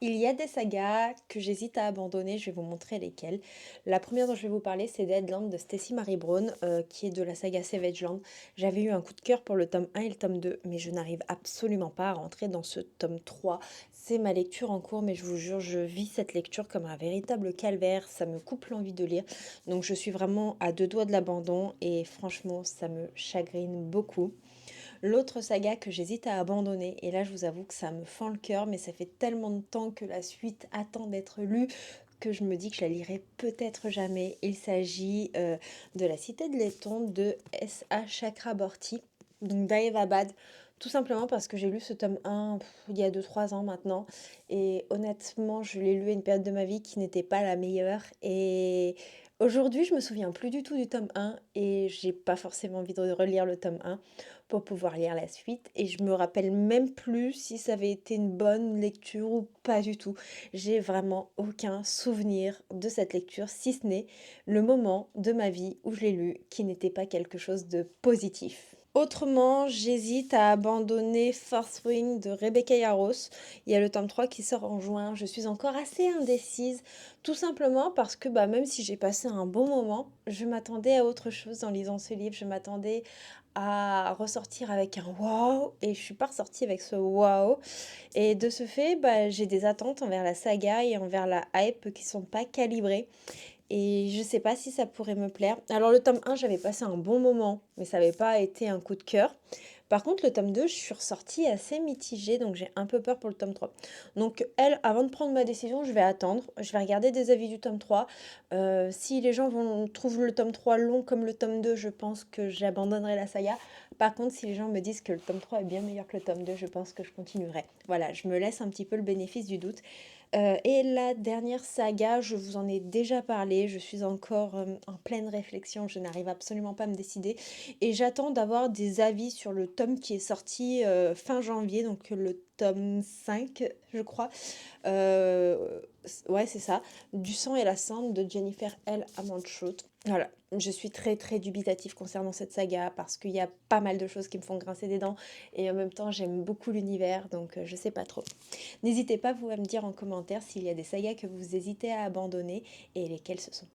Il y a des sagas que j'hésite à abandonner, je vais vous montrer lesquelles. La première dont je vais vous parler, c'est Deadland de Stacy Marie Brown, qui est de la saga Savage Land. J'avais eu un coup de cœur pour le tome 1 et le tome 2, mais je n'arrive absolument pas à rentrer dans ce tome 3. C'est ma lecture en cours, mais je vous jure, je vis cette lecture comme un véritable calvaire, ça me coupe l'envie de lire. Donc je suis vraiment à deux doigts de l'abandon et franchement, ça me chagrine beaucoup. L'autre saga que j'hésite à abandonner, et là je vous avoue que ça me fend le cœur, mais ça fait tellement de temps que la suite attend d'être lue que je me dis que je la lirai peut-être jamais. Il s'agit de La Cité de Laiton de S.A. Chakraborty, donc d'Aevabad, tout simplement parce que j'ai lu ce tome 1 il y a 2 3 ans maintenant, et honnêtement je l'ai lu à une période de ma vie qui n'était pas la meilleure, et aujourd'hui je me souviens plus du tout du tome 1, et j'ai pas forcément envie de relire le tome 1 pour pouvoir lire la suite et je me rappelle même plus si ça avait été une bonne lecture ou pas du tout. J'ai vraiment aucun souvenir de cette lecture, si ce n'est le moment de ma vie où je l'ai lu qui n'était pas quelque chose de positif. Autrement, j'hésite à abandonner Fourth Wing de Rebecca Yarros. Il y a le tome 3 qui sort en juin. Je suis encore assez indécise, tout simplement parce que même si j'ai passé un bon moment, je m'attendais à autre chose en lisant ce livre. Je m'attendais à ressortir avec un wow et je suis pas ressortie avec ce wow. Et de ce fait, j'ai des attentes envers la saga et envers la hype qui sont pas calibrées. Et je sais pas si ça pourrait me plaire. Alors le tome 1, j'avais passé un bon moment, mais ça n'avait pas été un coup de cœur. Par contre, le tome 2, je suis ressortie assez mitigée, donc j'ai un peu peur pour le tome 3. Donc avant de prendre ma décision, je vais attendre. Je vais regarder des avis du tome 3. Si les gens trouvent le tome 3 long comme le tome 2, je pense que j'abandonnerai la saga. Par contre, si les gens me disent que le tome 3 est bien meilleur que le tome 2, je pense que je continuerai. Voilà, je me laisse un petit peu le bénéfice du doute. Et la dernière saga, je vous en ai déjà parlé, je suis encore en pleine réflexion, je n'arrive absolument pas à me décider. Et j'attends d'avoir des avis sur le tome qui est sorti fin janvier, donc le tome 5, je crois. Ouais, c'est ça. Du sang et la cendre de Jennifer L. Armentrout. Voilà, je suis très très dubitative concernant cette saga parce qu'il y a pas mal de choses qui me font grincer des dents et en même temps j'aime beaucoup l'univers, donc je sais pas trop. N'hésitez pas vous à me dire en commentaire s'il y a des sagas que vous hésitez à abandonner et lesquelles ce sont.